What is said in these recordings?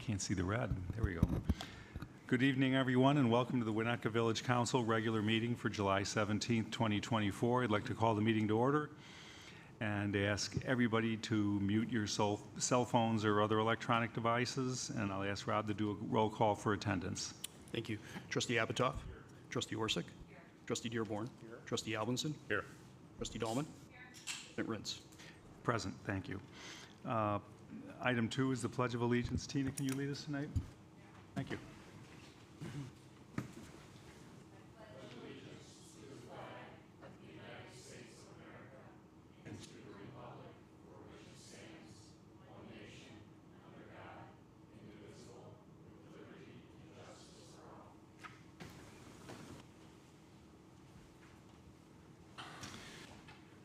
can't see the red. There we go. Good evening, everyone, and welcome to the Winnetka Village Council regular meeting for July 17th, 2024. I'd like to call the meeting to order and ask everybody to mute your cell phones or other electronic devices, and I'll ask Rob to do a roll call for attendance. Thank you. Trustee Apatow? Trustee Orsic? Here. Trustee Dearborn? Here. Trustee Albinson? Here. Trustee Dahlman? Here. President Rintz? Present, thank you. Item 2 is the Pledge of Allegiance. Tina, can you lead us tonight? Thank you.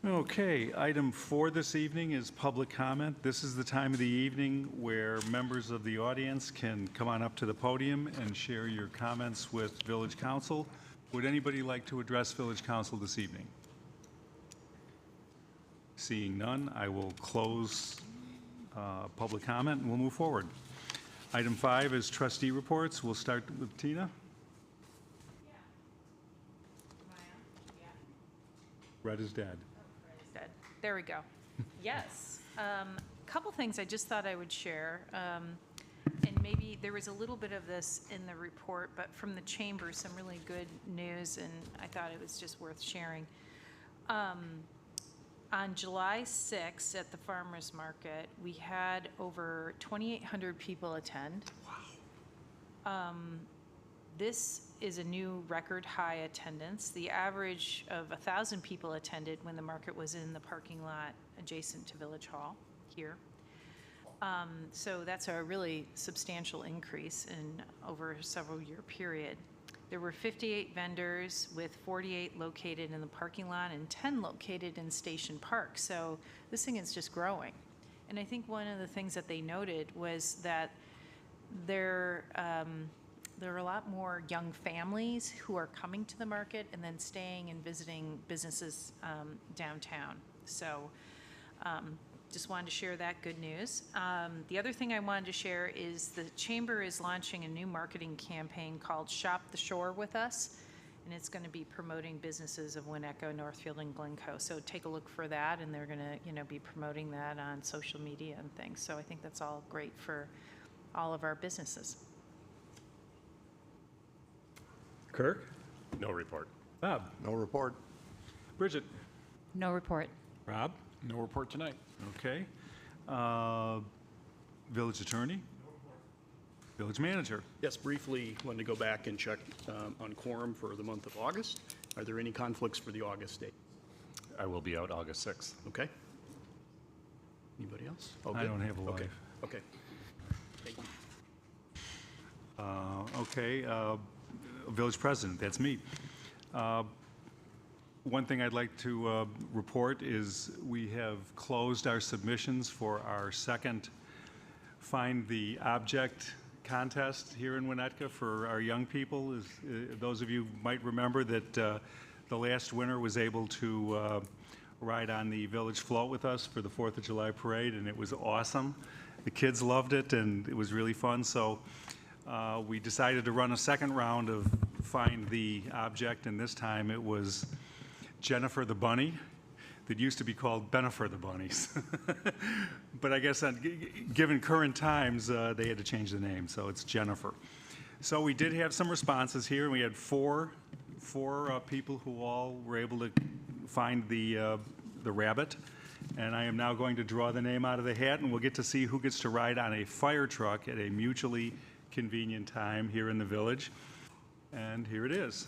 Okay, item 4 this evening is public comment. This is the time of the evening where members of the audience can come on up to the podium and share your comments with Village Council. Would anybody like to address Village Council this evening? Seeing none, I will close public comment and we'll move forward. Item 5 is trustee reports. We'll start with Tina. Red is dead. There we go. Yes. Couple things I just thought I would share. And maybe there was a little bit of this in the report, but from the chamber, some really good news, and I thought it was just worth sharing. On July 6th at the Farmers Market, we had over 2,800 people attend. Wow. This is a new record high attendance. The average of 1,000 people attended when the market was in the parking lot adjacent to Village Hall here. So that's a really substantial increase in over a several year period. There were 58 vendors with 48 located in the parking lot and 10 located in Station Park. So this thing is just growing. And I think one of the things that they noted was that there are a lot more young families who are coming to the market and then staying and visiting businesses downtown. So just wanted to share that good news. The other thing I wanted to share is the Chamber is launching a new marketing campaign called Shop the Shore with Us, and it's going to be promoting businesses of Winnetka, Northfield, and Glencoe. So take a look for that, and they're going to be promoting that on social media and things. So I think that's all great for all of our businesses. Kirk? No report. Bob? No report. Bridget? No report. Rob? No report tonight. Okay. Village Attorney? No report. Village Manager? Yes, briefly, wanted to go back and check on quorum for the month of August. Are there any conflicts for the August date? I will be out August 6th. Okay. Anybody else? Oh, I don't have a okay. life. Okay. Thank you. Okay. Village President, that's me. One thing I'd like to report is we have closed our submissions for our second Find the Object contest here in Winnetka for our young people. Those of you might remember that the last winner was able to ride on the village float with us for the 4th of July parade, and it was awesome. The kids loved it, and it was really fun. So we decided to run a second round of Find the Object, and this time it was Jennifer the Bunny that used to be called Benifer the Bunnies. But I guess given current times, they had to change the name, so it's Jennifer. So we did have some responses here, and we had four people who all were able to find the rabbit. And I am now going to draw the name out of the hat, and we'll get to see who gets to ride on a fire truck at a mutually convenient time here in the village. And here it is.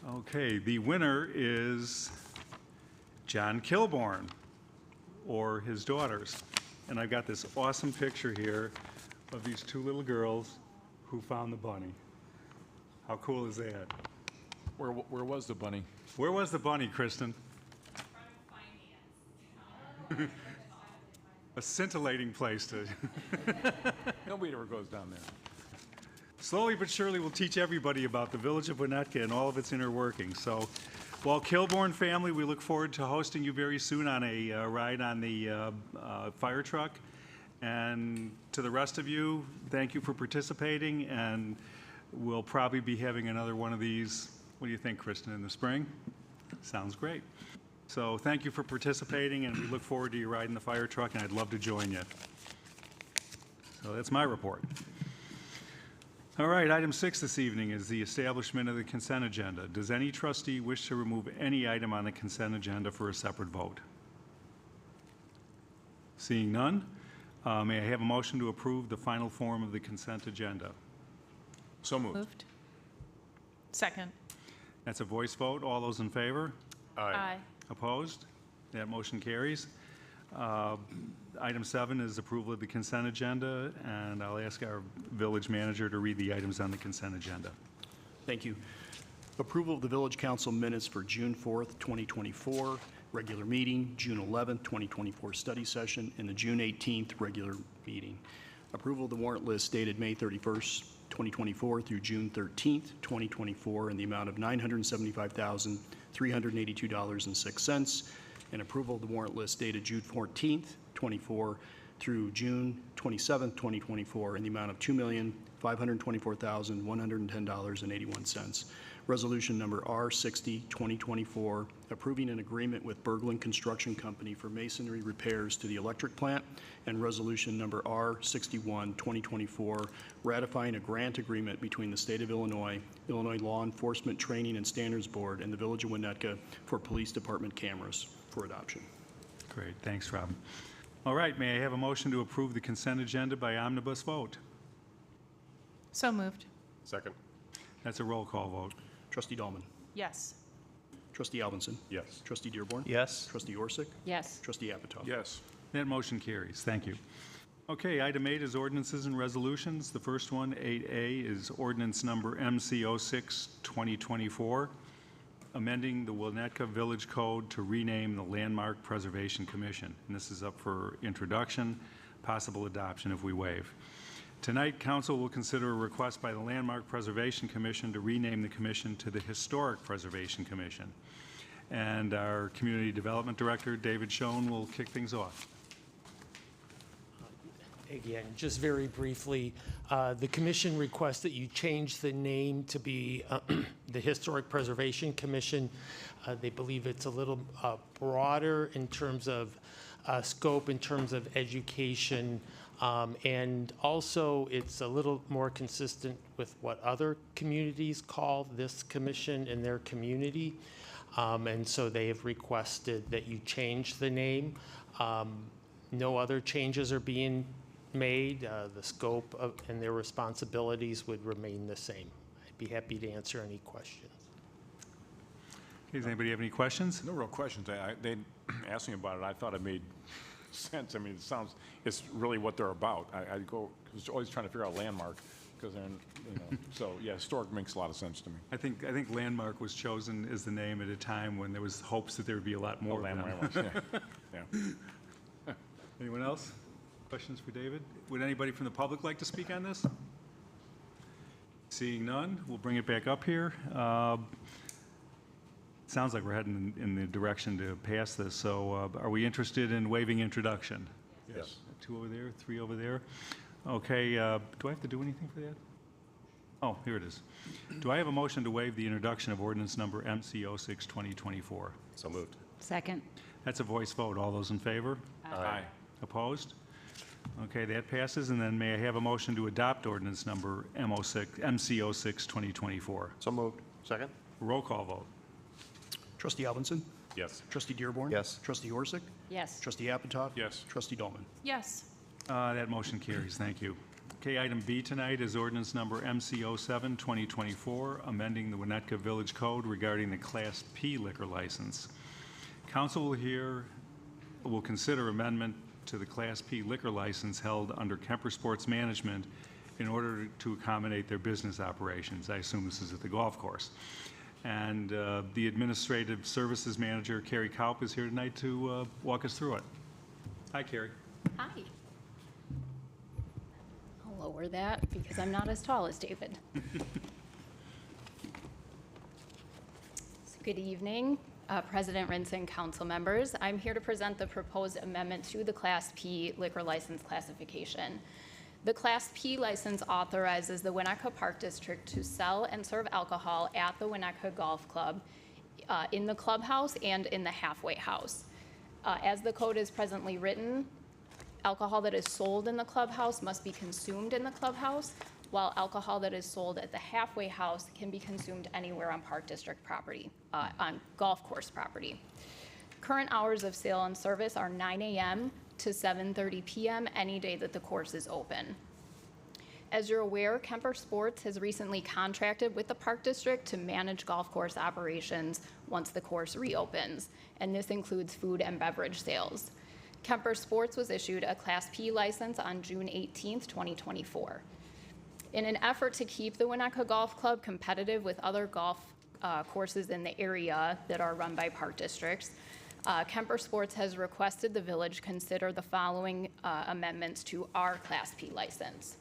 Okay, the winner is John Kilborn, or his daughters. And I've got this awesome picture here of these two little girls who found the bunny. How cool is that? Where was the bunny? Where was the bunny, Kristen? A scintillating place to... Nobody ever goes down there. Slowly but surely, we'll teach everybody about the village of Winnetka and all of its inner workings. So Well, Kilborn family, we look forward to hosting you very soon on a ride on the fire truck. And to the rest of you, thank you for participating, and we'll probably be having another one of these, what do you think, Kristen, in the spring? Sounds great. So thank you for participating, and we look forward to you riding the fire truck, and I'd love to join you. So that's my report. All right, item 6 this evening is the establishment of the consent agenda. Does any trustee wish to remove any item on the consent agenda for a separate vote? Seeing none, may I have a motion to approve the final form of the consent agenda? So moved. Moved. Second. That's a voice vote. All those in favor? Aye. Opposed? That motion carries. Item 7 is approval of the consent agenda, and I'll ask our village manager to read the items on the consent agenda. Thank you. Approval of the Village Council minutes for June 4th, 2024, regular meeting, June 11th, 2024 study session, and the June 18th regular meeting. Approval of the warrant list dated May 31st, 2024 through June 13th, 2024, in the amount of $975,382.06, and approval of the warrant list dated June 14th, 24 through June 27th, 2024, in the amount of $2,524,110.81. Resolution number R60, 2024, approving an agreement with Berglund Construction Company for masonry repairs to the electric plant, and resolution number R61, 2024, ratifying a grant agreement between the State of Illinois, Illinois Law Enforcement Training and Standards Board, and the Village of Winnetka for police department cameras for adoption. Great, thanks, Rob. All right, may I have a motion to approve the consent agenda by omnibus vote? So moved. Second. That's a roll call vote. Trustee Dahlman. Yes. Trustee Alvinson. Yes. Trustee Dearborn. Yes. Trustee Orsick. Yes. Trustee Apatow. Yes. That motion carries. Thank you. Okay, item 8 is ordinances and resolutions. The first one, 8A, is ordinance number MC06, 2024, amending the Winnetka Village Code to rename the Landmark Preservation Commission. And this is up for introduction, possible adoption if we waive. Tonight, council will consider a request by the Landmark Preservation Commission to rename the commission to the Historic Preservation Commission. And our Community Development Director, David Schoen, will kick things off. Again, just very briefly, the commission requests that you change the name to be the Historic Preservation Commission. They believe it's a little broader in terms of scope, in terms of education, and also it's a little more consistent with what other communities call this commission in their community. And so they have requested that you change the name. No other changes are being made. The scope of, and their responsibilities would remain the same. I'd be happy to answer any questions. Okay, does anybody have any questions? No real questions. They asked me about it. I thought it made sense. I mean, it's really what they're about. I was always trying to figure out landmark because they're, so yeah, historic makes a lot of sense to me. I think Landmark was chosen as the name at a time when there was hopes that there would be a lot more of them. Landmark, yeah. Anyone else? Questions for David? Would anybody from the public like to speak on this? Seeing none, we'll bring it back up here. Sounds like we're heading in the direction to pass this, so are we interested in waiving introduction? Yes. 2 over there, 3 over there. Okay, do I have to do anything for that? Oh, here it is. Do I have a motion to waive the introduction of ordinance number MC06, 2024? So moved. Second. That's a voice vote. All those in favor? Aye. Opposed? Okay, that passes. And then may I have a motion to adopt ordinance number MC06, 2024? So moved. Second? Roll call vote. Trustee Alvinson. Yes. Trustee Dearborn. Yes. Trustee Orsick. Yes. Trustee Apatow. Yes. Trustee Dahlman. Yes. That motion carries. Thank you. Okay, item B tonight is ordinance number MC07, 2024, amending the Winnetka Village Code regarding the Class P liquor license. Council will consider amendment to the Class P liquor license held under Kemper Sports Management in order to accommodate their business operations. I assume this is at the golf course. And the Administrative Services Manager, Carrie Kaup, is here tonight to walk us through it. Hi, Carrie. Hi. I'll lower that because I'm not as tall as David. So Good evening, President Rinson, council members. I'm here to present the proposed amendment to the Class P liquor license classification. The Class P license authorizes the Winnetka Park District to sell and serve alcohol at the Winnetka Golf Club, in the clubhouse and in the halfway house. As the code is presently written, alcohol that is sold in the clubhouse must be consumed in the clubhouse, while alcohol that is sold at the halfway house can be consumed anywhere on Park District property, on golf course property. Current hours of sale and service are 9 a.m. to 7:30 p.m. any day that the course is open. As you're aware, Kemper Sports has recently contracted with the Park District to manage golf course operations once the course reopens, and this includes food and beverage sales. Kemper Sports was issued a Class P license on June 18th, 2024. In an effort to keep the Winnetka Golf Club competitive with other golf courses in the area that are run by Park Districts, Kemper Sports has requested the village consider the following amendments to our Class P license.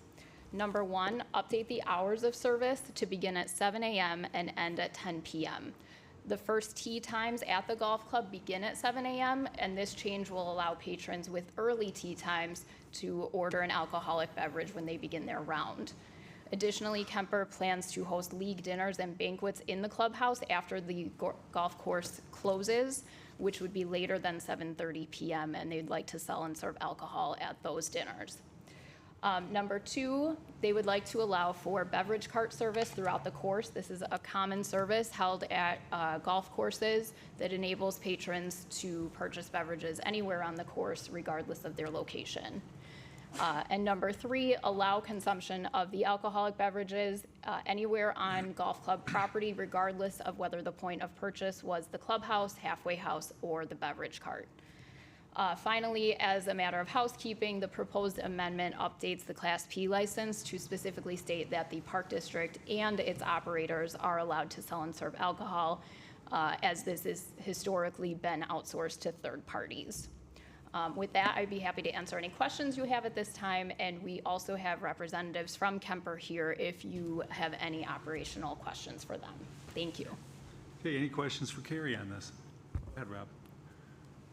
Number one, update the hours of service to begin at 7 a.m. and end at 10 p.m. The first tee times at the golf club begin at 7 a.m., and this change will allow patrons with early tee times to order an alcoholic beverage when they begin their round. Additionally, Kemper plans to host league dinners and banquets in the clubhouse after the golf course closes, which would be later than 7:30 p.m., and they'd like to sell and serve alcohol at those dinners. Number two, they would like to allow for beverage cart service throughout the course. This is a common service held at golf courses that enables patrons to purchase beverages anywhere on the course, regardless of their location. And number three, allow consumption of the alcoholic beverages anywhere on golf club property, regardless of whether the point of purchase was the clubhouse, halfway house, or the beverage cart. Finally, as a matter of housekeeping, the proposed amendment updates the Class P license to specifically state that the Park District and its operators are allowed to sell and serve alcohol, as this has historically been outsourced to third parties. With that, I'd be happy to answer any questions you have at this time, and we also have representatives from Kemper here if you have any operational questions for them. Thank you. Okay, any questions for Carrie on this? Go ahead, Rob.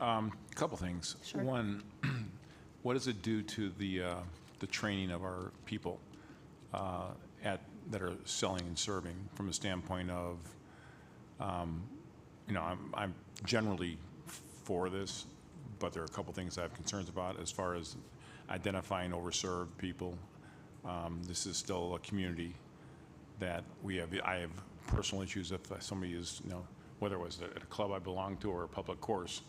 A couple things. Sure. One, what does it do to the training of our people that are selling and serving from a standpoint of, I'm generally for this, but there are a couple things I have concerns about as far as identifying overserved people. This is still a community that I have personal issues if somebody is, whether it was at a club I belong to or a public course,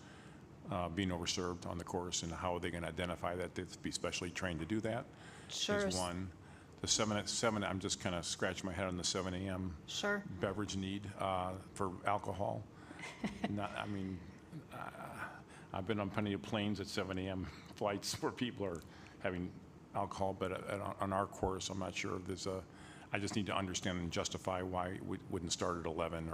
being overserved on the course, and how are they going to identify that? They'd be specially trained to do that. Sure. Is one. The 7, I'm just kind of scratching my head on the 7 a.m. Sure. beverage need for alcohol. I've been on plenty of planes at 7 a.m. flights where people are having alcohol, but on our course, I'm not sure if there's I just need to understand and justify why we wouldn't start at 11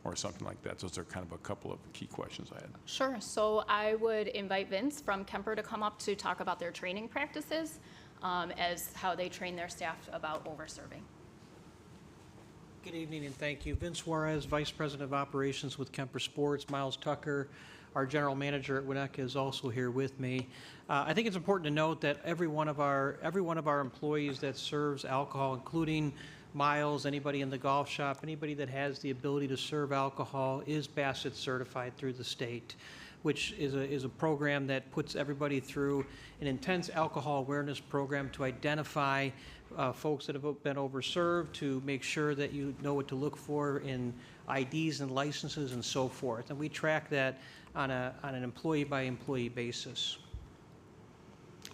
or something like that. Those are kind of a couple of key questions I had. Sure. So I would invite Vince from Kemper to come up to talk about their training practices, as how they train their staff about over-serving. Good evening and thank you. Vince Juarez, Vice President of Operations with Kemper Sports. Miles Tucker, our General Manager at Winnetka, is also here with me. I think it's important to note that every one of our employees that serves alcohol, including Miles, anybody in the golf shop, anybody that has the ability to serve alcohol, is Bassett certified through the state, which is a program that puts everybody through an intense alcohol awareness program to identify folks that have been overserved, to make sure that you know what to look for in IDs and licenses and so forth. And we track that on an employee-by-employee basis.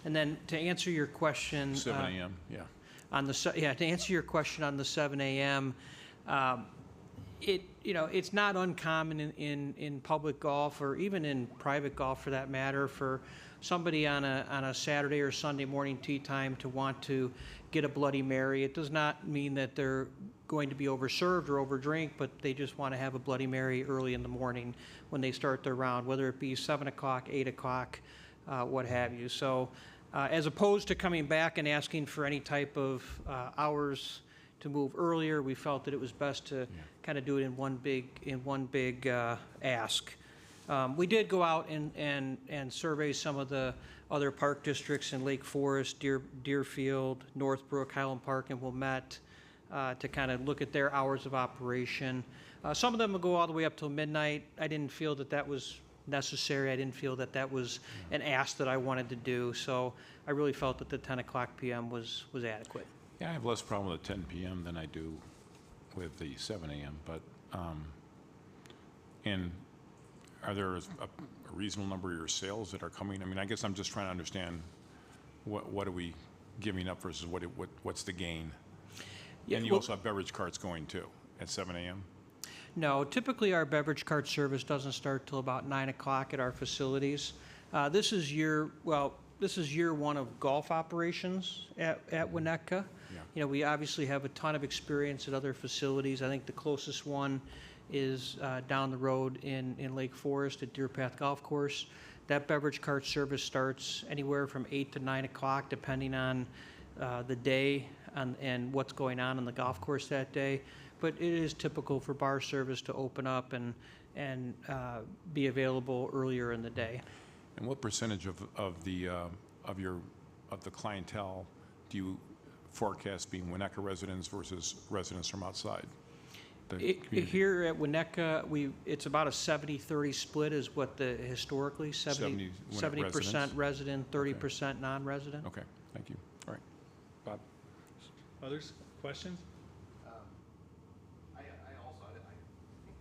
And then to answer your question... 7 a.m., yeah. To answer your question on the 7 a.m., it's not uncommon in public golf or even in private golf for that matter for somebody on a Saturday or Sunday morning tee time to want to get a Bloody Mary. It does not mean that they're going to be overserved or overdrink, but they just want to have a Bloody Mary early in the morning when they start their round, whether it be 7 o'clock, 8 o'clock, what have you. So as opposed to coming back and asking for any type of hours to move earlier, we felt that it was best to kind of do it in one big ask. We did go out and survey some of the other park districts in Lake Forest, Deerfield, Northbrook, Highland Park, and Wilmette to kind of look at their hours of operation. Some of them will go all the way up till midnight. I didn't feel that that was necessary. I didn't feel that that was an ask that I wanted to do. So I really felt that the 10 o'clock p.m. was adequate. Yeah, I have less problem with the 10 PM than I do with the 7 AM, but, and are there a reasonable number of your sales that are coming? I mean, I guess I'm just trying to understand what are we giving up versus what's the gain? Yeah, And you well- also have beverage carts going too at 7 AM? No, typically our beverage cart service doesn't start till about 9 o'clock at our facilities. This is year one of golf operations at Winnetka. Yeah. You know, we obviously have a ton of experience at other facilities. I think the closest one is down the road in Lake Forest at Deer Path Golf Course. That beverage cart service starts anywhere from 8 to 9 o'clock, depending on the day and what's going on the golf course that day. But it is typical for bar service to open up and be available earlier in the day. And what percentage of the clientele do you forecast being Winnetka residents versus residents from outside the community? Here at Winnetka, it's about a 70-30 split is what the historically, 70 70% residents? resident, 30% non-resident. Okay, thank you. All right. Bob? Others? Questions? I think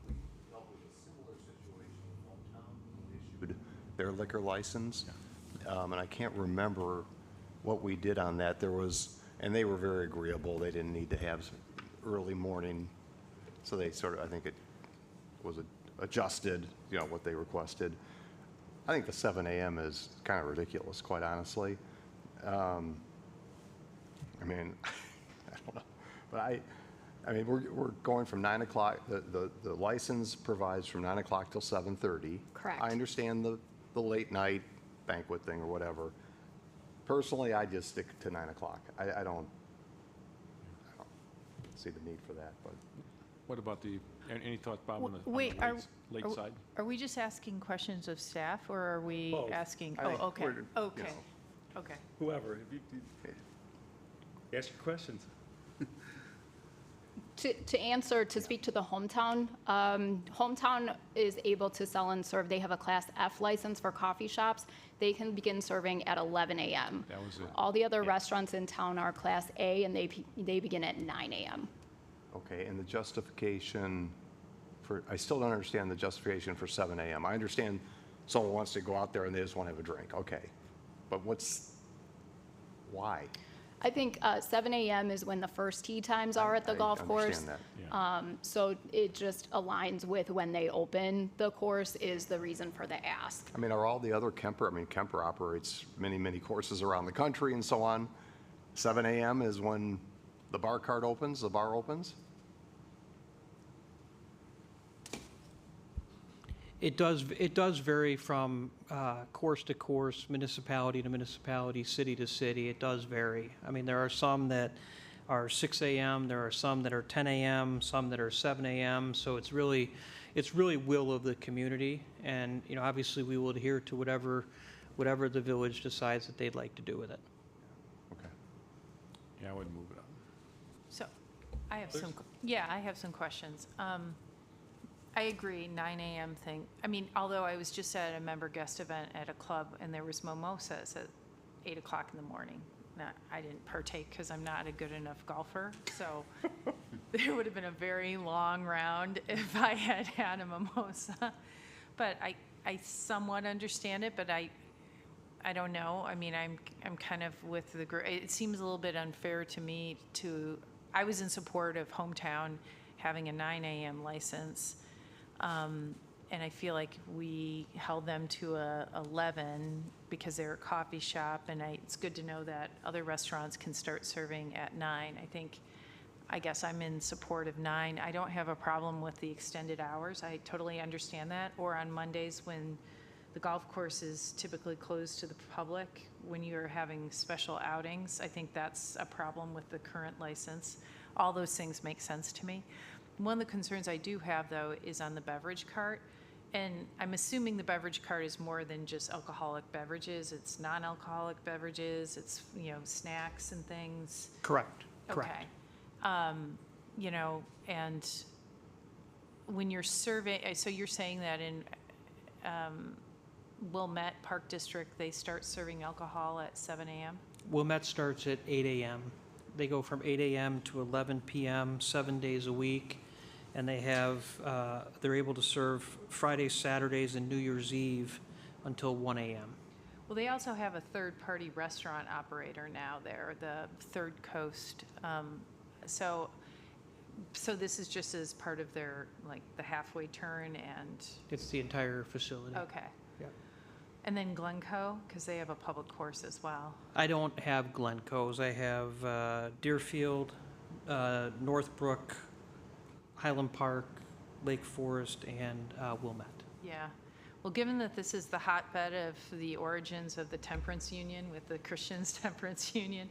we dealt with a similar situation with Hometown when they issued their liquor license. And I can't remember what we did on that. And they were very agreeable. They didn't need to have early morning. So they I think it was adjusted, what they requested. I think the 7 AM is kind of ridiculous, quite honestly. I mean, I don't know. But I mean, we're going from 9 o'clock, the license provides from 9 o'clock till 7:30. Correct. I understand the late night banquet thing or whatever. Personally, I just stick to 9 o'clock. I don't see the need for that, but. What about any thoughts, Bob, on the Wait, late side? Are we just asking questions of staff, or are we Both. asking? I think Oh, okay, we're- okay, okay. Whoever. If you ask your questions. To answer, to speak to the Hometown, Hometown is able to sell and serve. They have a Class F license for coffee shops. They can begin serving at 11 a.m. That was it. All the other restaurants in town are Class A, and they begin at 9 a.m. Okay, and the justification I still don't understand the justification for 7 AM. I understand someone wants to go out there and they just want to have a drink, okay. But why? I think 7 a.m. is when the first tee times are at the golf course. I understand that. So it just aligns with when they open the course is the reason for the ask. I mean, are all the other Kemper operates many, many courses around the country and so on. 7 AM is when the bar opens? It does vary from course to course, municipality to municipality, city to city. It does vary. I mean, there are some that are 6 a.m., there are some that are 10 a.m., some that are 7 a.m. So it's really will of the community. And, obviously we will adhere to whatever the village decides that they'd like to do with it. Okay. Yeah, I would move it up. So, I have some questions. I agree, 9 a.m. thing. I mean, although I was just at a member guest event at a club and there was mimosas at 8 o'clock in the morning. I didn't partake because I'm not a good enough golfer, so there would have been a very long round if I had had a mimosa. But I somewhat understand it, but I don't know. I mean, I'm kind of with the group. It seems a little bit unfair to me I was in support of Hometown having a 9 a.m. license. And I feel like we held them to 11 because they're a coffee shop, and it's good to know that other restaurants can start serving at 9. I guess I'm in support of 9. I don't have a problem with the extended hours. I totally understand that. Or on Mondays when the golf course is typically closed to the public, when you're having special outings, I think that's a problem with the current license. all those things make sense to me. One of the concerns I do have, though, is on the beverage cart. And I'm assuming the beverage cart is more than just alcoholic beverages. It's non-alcoholic beverages, it's, snacks and things. Correct. Okay. And when you're surveying, so you're saying that in Wilmette Park District, they start serving alcohol at 7 a.m.? Wilmette starts at 8 a.m. They go from 8 a.m. to 11 p.m., 7 days a week. And they have, they're able to serve Fridays, Saturdays, and New Year's Eve until 1 a.m. Well, they also have a third-party restaurant operator now there, the Third Coast. So this is just as part of their, the halfway turn and, It's the entire facility. okay. Yeah. And then Glencoe, because they have a public course as well. I don't have Glencoe's. I have Deerfield, Northbrook, Highland Park, Lake Forest, and Wilmette. Yeah. Well, given that this is the hotbed of the origins of the Temperance Union with the Christians Temperance Union,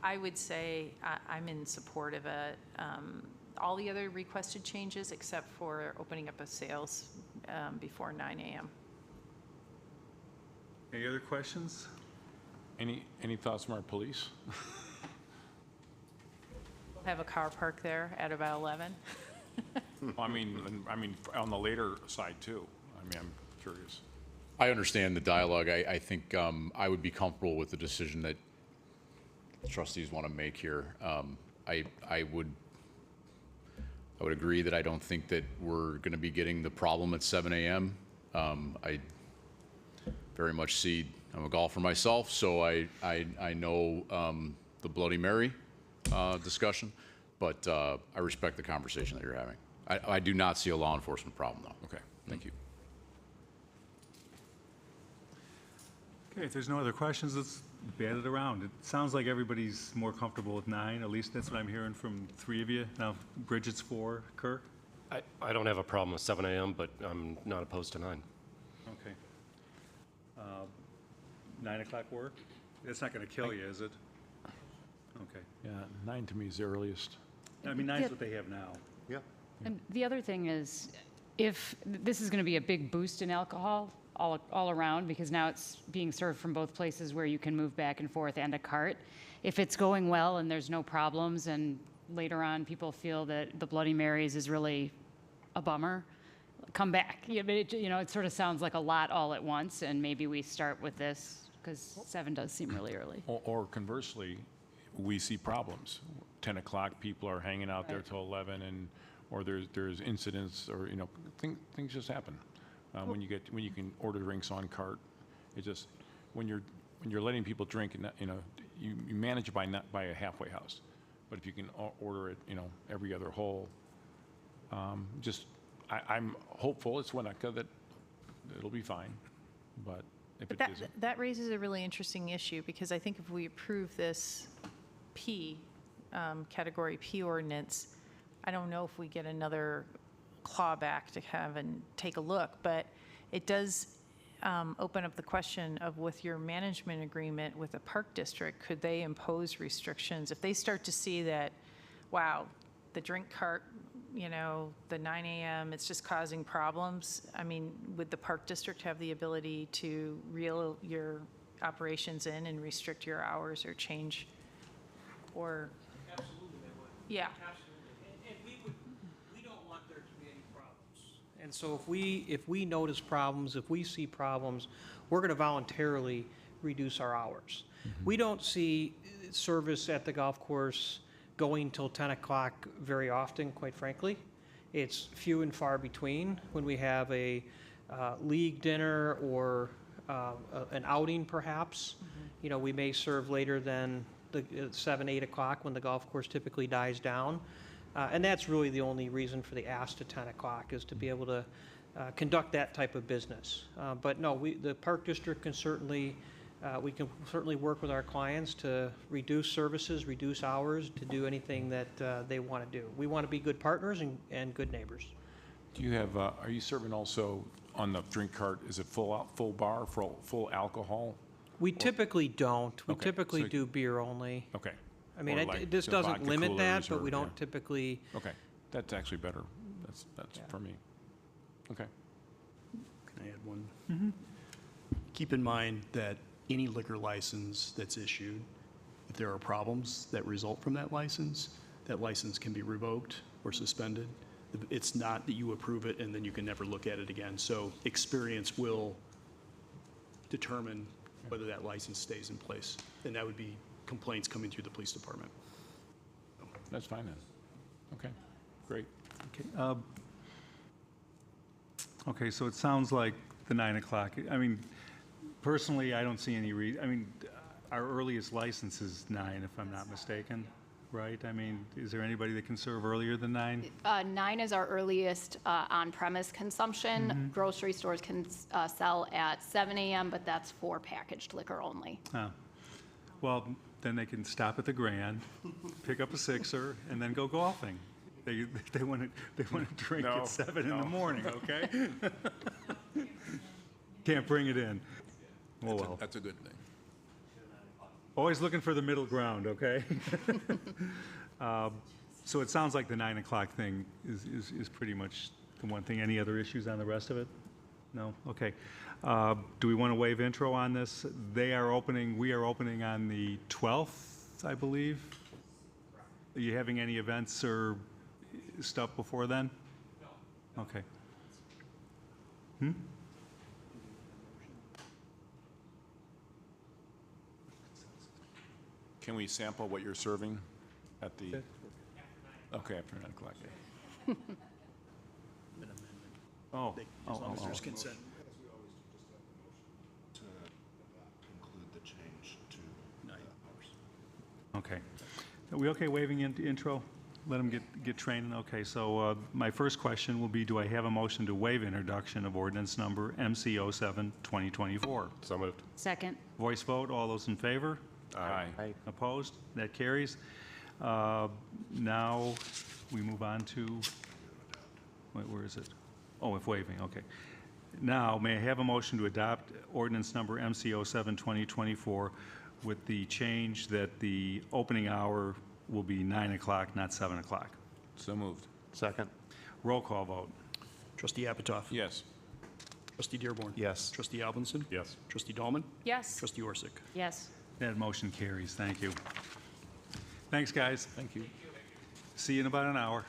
I would say I'm in support of it. All the other requested changes except for opening up a sales before 9 a.m. Any other questions? Any thoughts from our police? Have a car park there at about 11. I mean, on the later side too. I'm curious. I understand the dialogue. I think I would be comfortable with the decision that the trustees want to make here. I would agree that I don't think that we're going to be getting the problem at 7 a.m. I very much see, I'm a golfer myself, so I know the Bloody Mary discussion, but I respect the conversation that you're having. I do not see a law enforcement problem, though. Okay, thank you. Okay, if there's no other questions, let's bat it around. It sounds like everybody's more comfortable with 9, at least that's what I'm hearing from 3 of you. Now, Bridget's 4, Kirk? I don't have a problem with 7 a.m., but I'm not opposed to 9. Okay. 9 o'clock work? That's not going to kill you, is it? Okay. Yeah, 9 to me is the earliest. I mean, 9's what they have now. Yeah. And the other thing is, if this is going to be a big boost in alcohol all around, because now it's being served from both places where you can move back and forth and a cart. If it's going well and there's no problems, and later on people feel that the Bloody Marys is really a bummer, come back. It sort of sounds like a lot all at once, and maybe we start with this because 7 does seem really early. Or conversely, we see problems. 10 o'clock, people are hanging out there Right. till 11, or there's incidents, or things just happen. When you can order drinks on cart, it just when you're letting people drink, and you manage it by a halfway house, but if you can order it, every other hole, I'm hopeful it's Winnetka that it'll be fine, but if But it isn't, that raises a really interesting issue, because I think if we approve this category P ordinance, I don't know if we get another clawback to have and take a look, but it does open up the question of, with your management agreement with the park district, could they impose restrictions if they start to see that, wow, the drink cart, the 9 a.m., it's just causing problems? I mean, would the park district have the ability to reel your operations in and restrict your hours or change, or? Absolutely, they would. Yeah. Absolutely. And we don't want there to be any problems. And so if we notice problems, if we see problems, we're going to voluntarily reduce our hours. We don't see service at the golf course going till 10 o'clock very often, quite frankly. It's few and far between when we have a league dinner or an outing, perhaps. We may serve later than the 7, 8 o'clock when the golf course typically dies down. And that's really the only reason for the ask to 10 o'clock, is to be able to conduct that type of business. But no, the park district can certainly, we can certainly work with our clients to reduce services, reduce hours, to do anything that they want to do. We want to be good partners and good neighbors. do you have? Are you serving also on the drink cart? Is it full bar, full alcohol? We typically don't. We Okay, typically so- do beer only. Okay, I mean, Or like this the doesn't vodka limit that, coolers but or- we don't yeah. typically, Okay, that's actually better. That's for me. Okay. Can I add one? Keep in mind that any liquor license that's issued, if there are problems that result from that license can be revoked or suspended. It's not that you approve it and then you can never look at it again. So experience will determine whether that license stays in place. And that would be complaints coming through the police department. That's fine then. Okay, great. Okay, okay, so it sounds like the 9 o'clock. I mean, personally, I don't see any I mean, our earliest license is 9, if I'm not mistaken, right? I mean, is there anybody that can serve earlier than 9? 9 is our earliest on-premise consumption. Grocery stores can sell at 7 a.m., but that's for packaged liquor only. Oh. Well, then they can stop at the Grand, pick up a sixer, and then go golfing. They want to drink No, at 7 in the no. morning, okay? Can't bring it in. Oh, well. That's a good thing. Always looking for the middle ground, okay? So it sounds like the 9 o'clock thing is pretty much the one thing. Any other issues on the rest of it? No? Okay. Do we want to waive intro on this? We are opening on the 12th, I believe. Are you having any events or stuff before then? No. Okay. Can we sample what you're serving at the? Okay, after 9 o'clock. Yeah. Oh. As long as there's consent. To include the change to 9 hours. Okay. Are we okay waiving intro? Let them get training? Okay, so my first question will be, do I have a motion to waive introduction of ordinance number MC07, 2024? So moved. Second. Voice vote, all those in favor? Aye. Opposed? That carries. Now, we move on to, wait, where is it? Oh, if waiving, okay. Now, may I have a motion to adopt ordinance number MC07, 2024 with the change that the opening hour will be 9 o'clock, not 7 o'clock? So moved. Second? Roll call vote. Trustee Apatow. Yes. Trustee Dearborn. Yes. Trustee Alvinson. Yes. Trustee Dahlman. Yes. Trustee Orsic. Yes. That motion carries. Thank you. Thanks, guys. Thank you. See you in about an hour.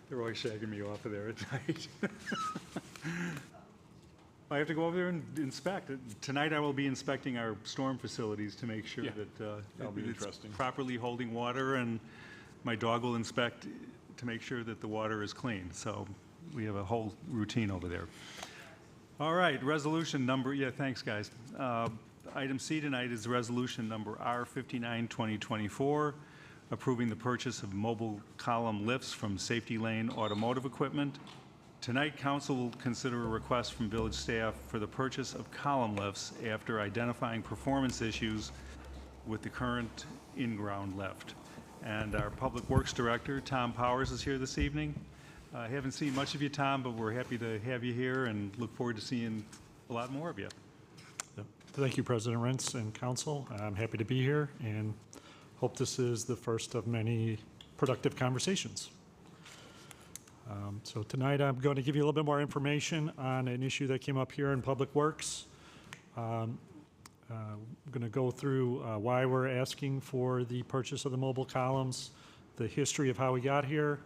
They're always shagging me off of there at night. I have to go over there and inspect. Tonight I will be inspecting our storm facilities to make sure Yeah, that that'll be it's interesting. properly holding water, and my dog will inspect to make sure that the water is clean. So we have a whole routine over there. All right, resolution number, yeah, thanks, guys. Item C tonight is resolution number R59, 2024, approving the purchase of mobile column lifts from Safety Lane Automotive Equipment. Tonight, council will consider a request from village staff for the purchase of column lifts after identifying performance issues with the current in-ground lift. And our Public Works Director, Tom Powers, is here this evening. I haven't seen much of you, Tom, but we're happy to have you here and look forward to seeing a lot more of you. Thank you, President Rentz and council. I'm happy to be here and hope this is the first of many productive conversations. So tonight I'm going to give you a little bit more information on an issue that came up here in Public Works. I'm going to go through why we're asking for the purchase of the mobile columns, the history of how we got here,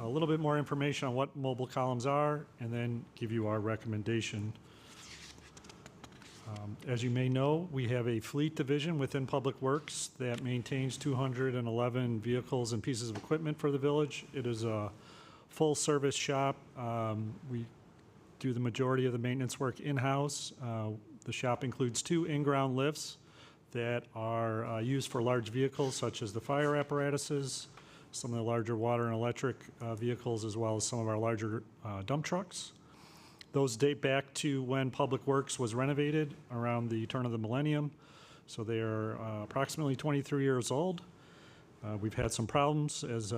a little bit more information on what mobile columns are, and then give you our recommendation. As you may know, we have a fleet division within Public Works that maintains 211 vehicles and pieces of equipment for the village. It is a full-service shop. We do the majority of the maintenance work in-house. The shop includes 2 in-ground lifts that are used for large vehicles such as the fire apparatuses, some of the larger water and electric vehicles, as well as some of our larger dump trucks. Those date back to when Public Works was renovated around the turn of the millennium, so they are approximately 23 years old. We've had some problems, as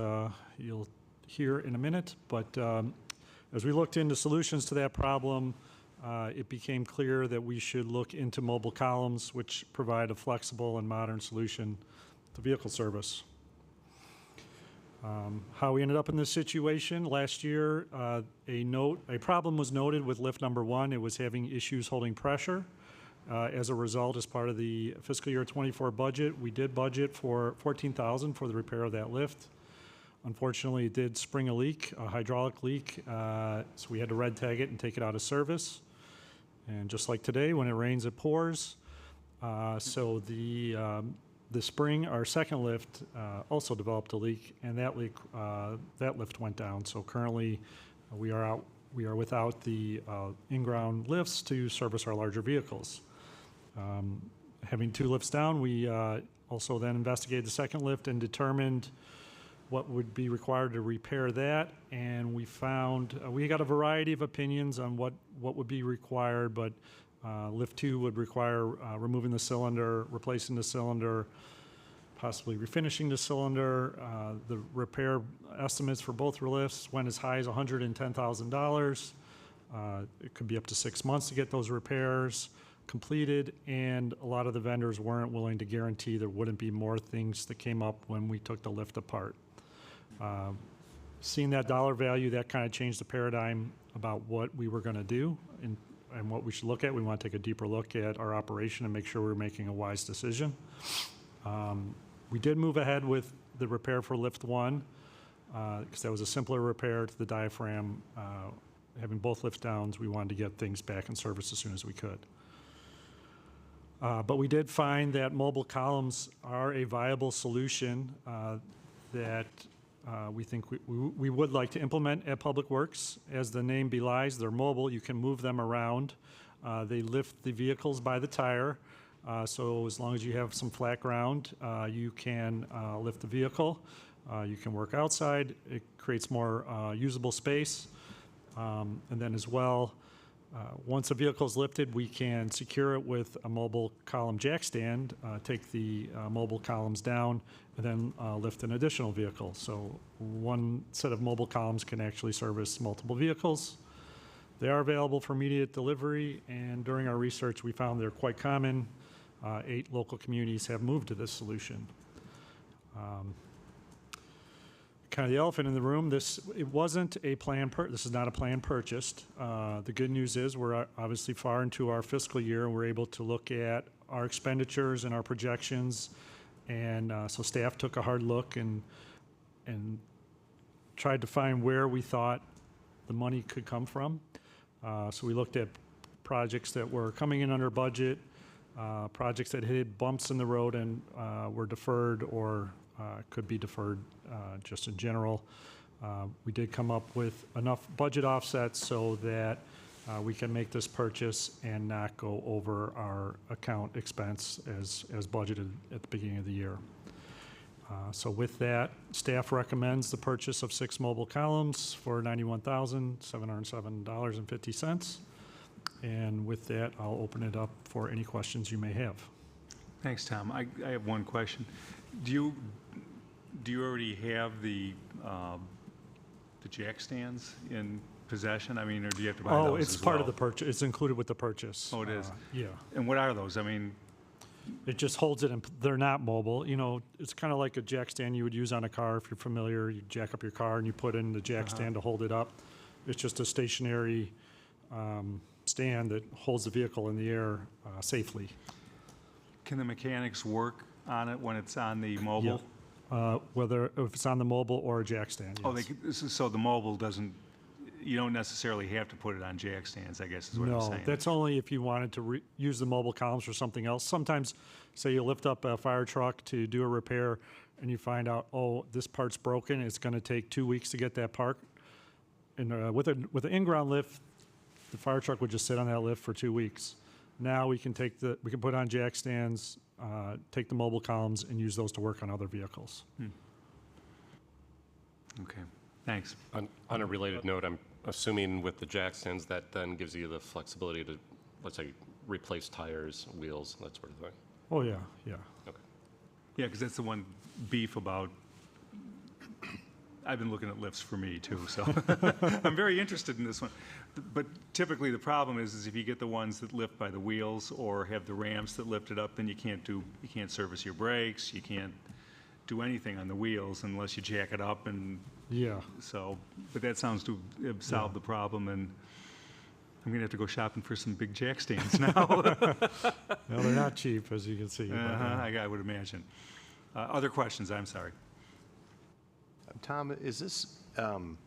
you'll hear in a minute, but as we looked into solutions to that problem, it became clear that we should look into mobile columns, which provide a flexible and modern solution to vehicle service. How we ended up in this situation, last year, a problem was noted with lift number 1. It was having issues holding pressure. As a result, as part of the fiscal year 24 budget, we did budget for $14,000 for the repair of that lift. Unfortunately, it did spring a leak, a hydraulic leak, so we had to red tag it and take it out of service. And just like today, when it rains, it pours. So the spring, our second lift also developed a leak, and that lift went down. So currently, we are without the in-ground lifts to service our larger vehicles. Having 2 lifts down, we also then investigated the second lift and determined what would be required to repair that, and we found we got a variety of opinions on what would be required, but lift 2 would require removing the cylinder, replacing the cylinder, possibly refinishing the cylinder. The repair estimates for both lifts went as high as $110,000. It could be up to 6 months to get those repairs completed, and a lot of the vendors weren't willing to guarantee there wouldn't be more things that came up when we took the lift apart. Seeing that dollar value, that kind of changed the paradigm about what we were going to do and what we should look at. We want to take a deeper look at our operation and make sure we're making a wise decision. We did move ahead with the repair for lift 1 because that was a simpler repair to the diaphragm. Having both lift downs, we wanted to get things back in service as soon as we could. But we did find that mobile columns are a viable solution that we think we would like to implement at Public Works. As the name belies, they're mobile. You can move them around. They lift the vehicles by the tire. So as long as you have some flat ground, you can lift the vehicle. You can work outside. It creates more usable space. And then as well, once a vehicle is lifted, we can secure it with a mobile column jack stand, take the mobile columns down, and then lift an additional vehicle. So one set of mobile columns can actually service multiple vehicles. They are available for immediate delivery, and during our research, we found they're quite common. 8 local communities have moved to this solution. Kind of the elephant in the room, it wasn't a this is not a plan purchased. The good news is we're obviously far into our fiscal year, and we're able to look at our expenditures and our projections. And so staff took a hard look and tried to find where we thought the money could come from. So we looked at projects that were coming in under budget, projects that hit bumps in the road and were deferred or could be deferred just in general. We did come up with enough budget offsets so that we can make this purchase and not go over our account expense as budgeted at the beginning of the year. So with that, staff recommends the purchase of 6 mobile columns for $91,707.50. And with that, I'll open it up for any questions you may have. Thanks, Tom. I have one question. Do you already have the jack stands in possession? I mean, or do you have to buy those as well? Oh, it's part of the purchase. It's included with the purchase. Oh, it is? Yeah. And what are those? I mean, It just holds it, and they're not mobile. You know, it's kind of like a jack stand you would use on a car if you're familiar. You jack up your car and you put in the jack stand to hold it up. It's just a stationary stand that holds the vehicle in the air safely. can the mechanics work on it when it's on the mobile? Whether if it's on the mobile or a jack stand, yes. Oh, so the mobile doesn't, you don't necessarily have to put it on jack stands, I guess is what I'm saying. No, that's only if you wanted to use the mobile columns for something else. Sometimes, say you lift up a fire truck to do a repair and you find out, oh, this part's broken, it's going to take 2 weeks to get that part. And with an in-ground lift, the fire truck would just sit on that lift for 2 weeks. Now we can put on jack stands, take the mobile columns and use those to work on other vehicles. Okay, thanks. On a related note, I'm assuming with the jack stands, that then gives you the flexibility to, let's say, replace tires, wheels, that sort of thing. Oh, yeah, yeah. Okay. Yeah, because that's the one beef about I've been looking at lifts for me too, so I'm very interested in this one. But typically, the problem is if you get the ones that lift by the wheels or have the ramps that lift it up, then you can't service your brakes, you can't do anything on the wheels unless you jack it up, and Yeah. so, but that sounds to have solved the problem, and I'm gonna have to go shopping for some big jack stands now. No, they're not cheap, as you can see. but, I would imagine. Other questions? I'm sorry. Tom, is this, I'm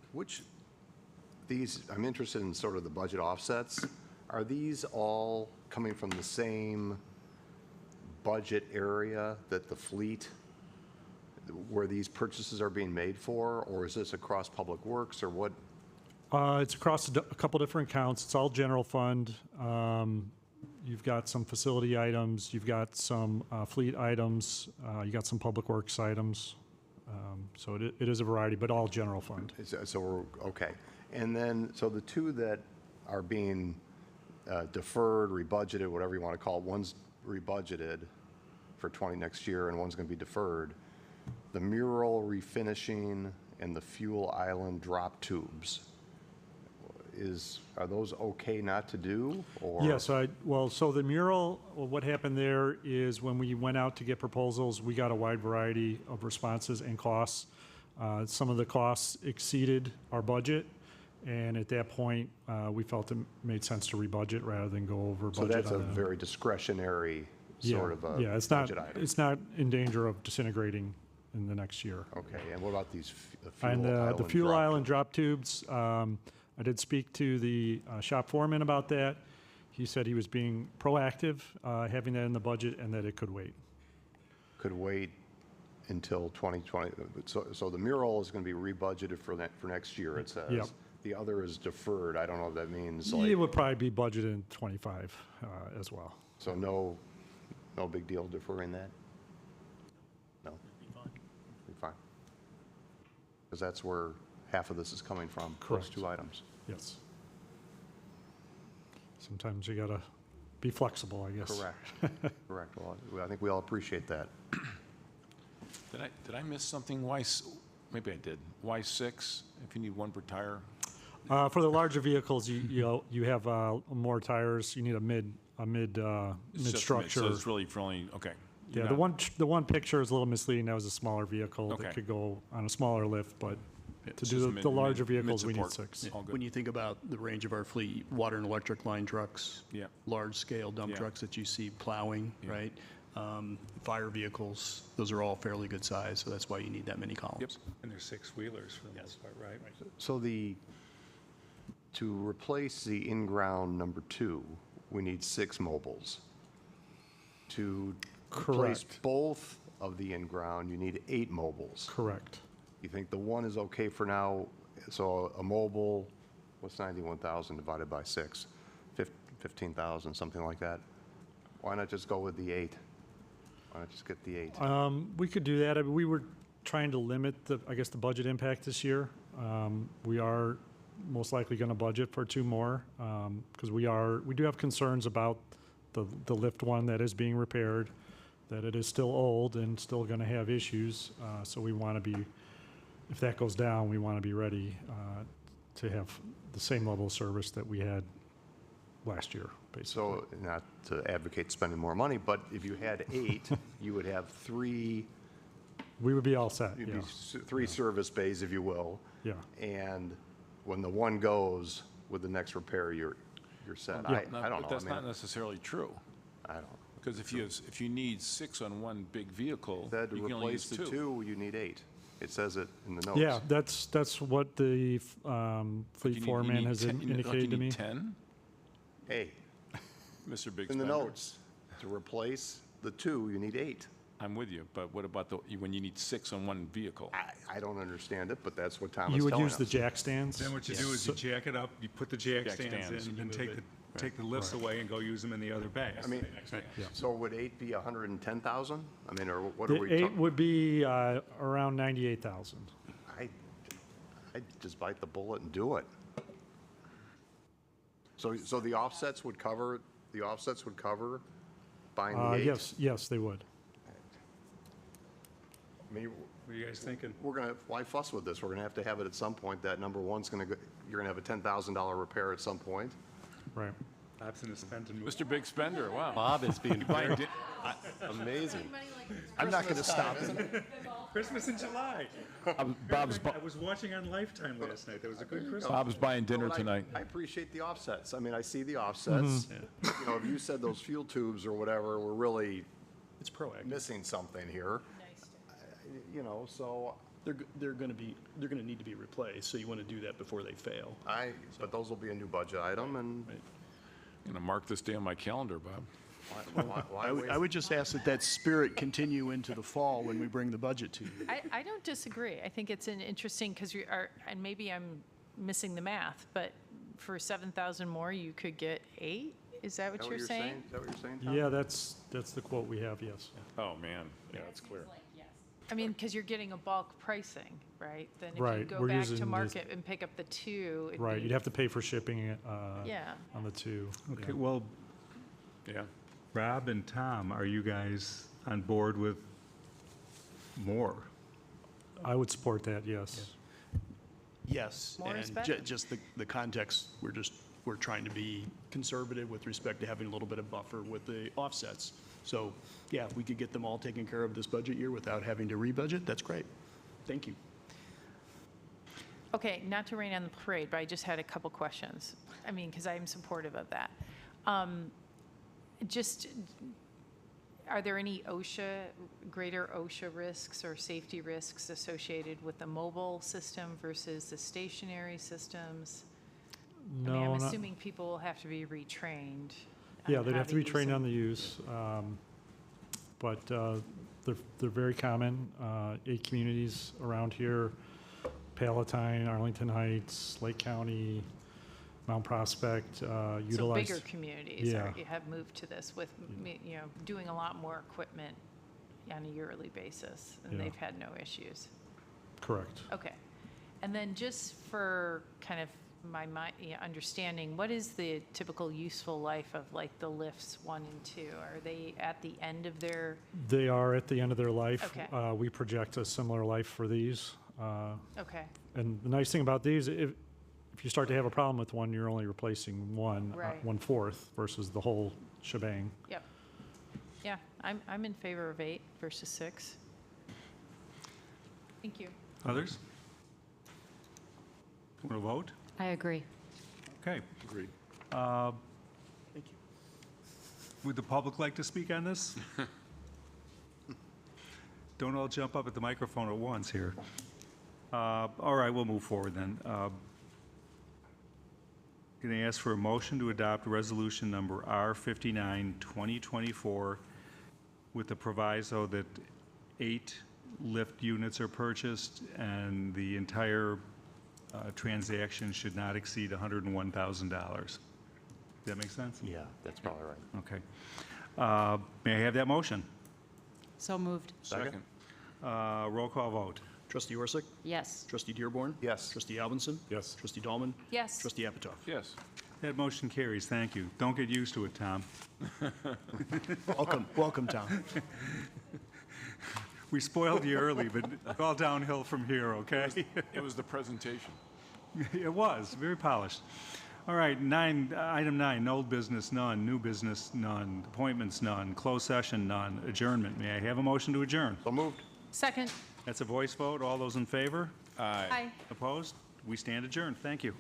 interested in sort of the budget offsets. Are these all coming from the same budget area that the fleet, where these purchases are being made for? Or is this across Public Works, or what? It's across a couple different accounts. It's all general fund. You've got some facility items, you've got some fleet items, you got some public works items. So it is a variety, but all general fund. So we're, okay. And then, so the two that are being deferred, rebudgeted, whatever you want to call it, one's rebudgeted for next year, and one's going to be deferred. The mural refinishing and the fuel island drop tubes, are those okay not to do, or? Yeah, so the mural, what happened there is when we went out to get proposals, we got a wide variety of responses and costs. Some of the costs exceeded our budget, and at that point, we felt it made sense to rebudget rather than go over budget. So that's a on very discretionary sort of a Yeah, it's budget item. it's not in danger of disintegrating in the next year. Okay, and what about these fuel And island the fuel drop island drop tubes, I did speak to the shop foreman about that. He said he was being proactive, having that in the budget, and that it could wait. Could wait until 2020. So the mural is going to be rebudgeted for next year, it says. Yep. The other is deferred. I don't know if that means like, It would probably be budgeted in '25 as well. so no big deal deferring that? No? Be fine. Because that's where half of this is coming from, those Correct. two items. Yes. Sometimes you gotta be flexible, I guess. Correct. Correct. Well, I think we all appreciate that. Did I miss something? Maybe I did. Why 6 if you need one per tire? For the larger vehicles, you have more tires. You need a mid It's just structure. So it's really for only, okay. You're Yeah, not- the one picture is a little misleading. That was a smaller vehicle Okay. that could go on a smaller lift, but to It's do just the larger vehicles, we need mid-support. 6. All good. When you think about the range of our fleet, water and electric line trucks, Yeah. large-scale dump Yeah. trucks that you see plowing, Yeah. right? Fire vehicles, those are all fairly good size, so that's why you need that many columns. And they're six-wheelers for the most part, right? So to replace the in-ground number 2, we need 6 mobiles. To replace Correct. both of the in-ground, you need 8 mobiles. Correct. You think the one is okay for now? So a mobile, what's 91,000 divided by 6? 15,000, something like that. Why not just go with the 8? Why not just get the 8? We could do that. I mean, we were trying to limit the budget impact this year. We are most likely going to budget for 2 more because we do have concerns about the lift one that is being repaired, that it is still old and still going to have issues. So we want to be, if that goes down, we want to be ready to have the same level of service that we had last year, basically. So not to advocate spending more money, but if you had 8, you would have 3, We would be all set, you'd yeah. be 3 service bays, if you will. Yeah. And when the one goes with the next repair, you're set. Yeah. I don't know. But that's I mean, not necessarily true. I don't. Because if you need 6 on one big vehicle, Said to you can only replace use the 2. 2, you need 8. It says it in the notes. Yeah, that's what the fleet foreman has You indicated to me. need 10, Hey, Mr. Big in the Spender? notes, to replace the 2, you need 8. I'm with you, but what about when you need 6 on one vehicle? I don't understand it, but that's what Tom is You would telling use the us. jack stands? Then what you do is you jack it up, you put the jack Jack stands stands. in, and then take the lifts away and go use them in the other bags. I mean, so would 8 be 110,000? I mean, or what are The we 8 talking? would be around 98,000. I'd just bite the bullet and do it. So the offsets would cover buying the 8? Yes, they would. I mean, What are you guys thinking? we're going to, why fuss with this? We're going to have it at some point. That number one's going to go, you're going to have a $10,000 repair at some point. Right. Absent of spent and Mr. Big Spender, wow. Bob is being Buying very di- amazing. I'm not going to stop it. Christmas in July. Bob's, I was watching on Lifetime last night. That was a good Christmas. Bob's buying dinner But I- tonight. I appreciate the offsets. I mean, I see the offsets. You know, if you said those fuel tubes or whatever were really It's proactive. missing something here, you know, so They're going to need to be replaced, so you want to do that before they fail. but those will be a new budget item, and I'm going to mark this day on my calendar, Bob. why waste? I would just ask that that spirit continue into the fall when we bring the budget to you. I don't disagree. I think it's an interesting, because you are, and maybe I'm missing the math, but for 7,000 more, you could get 8? Is that Is what that you're saying? Is that what you're saying, Tom? Yeah, that's the quote we have, yes. Oh, man, yeah, that's clear. I mean, because you're getting a bulk pricing, right? Then if you Right, go we're back using to the- market and pick up the 2, it'd Right, be- you'd have to pay for shipping Yeah. on the 2. Okay, well, Yeah. Rob and Tom, are you guys on board with more? I would support that, yes. Yes, More is and better. just the context, we're trying to be conservative with respect to having a little bit of buffer with the offsets. So, yeah, if we could get them all taken care of this budget year without having to rebudget, that's great. Thank you. Okay, not to rain on the parade, but I just had a couple questions. I mean, because I'm supportive of that. Just, are there any greater OSHA risks or safety risks associated with the mobile system versus the stationary systems? I mean, I'm No, not, assuming people will have to be retrained. yeah, on they'd how have to to be use trained them. on the use. But they're very common. 8 communities around here, Palatine, Arlington Heights, Lake County, Mount Prospect, So utilize. bigger communities Yeah. have moved to this with, you know, doing a lot more equipment on a yearly basis, and Yeah. they've had no issues. Correct. Okay. And then just for kind of my understanding, what is the typical useful life of like the lifts 1 and 2? Are they at the end of their, They are at the end of their life. Okay. We project a similar life for these. okay, And the nice thing about these, if you start to have a problem with one, you're only replacing one, Right. 1/4 versus the whole shebang. yep. Yeah, I'm in favor of 8 versus 6. Thank you. Others? Want to vote? I agree. Okay. Agreed. Thank you. Would the public like to speak on this? Don't all jump up at the microphone at once here. All right, we'll move forward then. Going to ask for a motion to adopt resolution number R59, 2024, with the proviso that 8 lift units are purchased and the entire transaction should not exceed $101,000. Does that make sense? Yeah, that's probably right. Okay. May I have that motion? So moved. Second. Roll call vote. Trustee Orsic? Yes. Trustee Dearborn? Yes. Trustee Albinson? Yes. Trustee Dahlman? Yes. Trustee Apitoff? Yes. That motion carries. Thank you. Don't get used to it, Tom. Welcome, Tom. We spoiled you early, but it's all downhill from here, okay? It was the presentation. It was, very polished. All right, item 9, old business, none. New business, none. Appointments, none. Closed session, none. Adjournment. May I have a motion to adjourn? So moved. Second. That's a voice vote. All those in favor? Aye. Aye. Opposed? We stand adjourned. Thank you.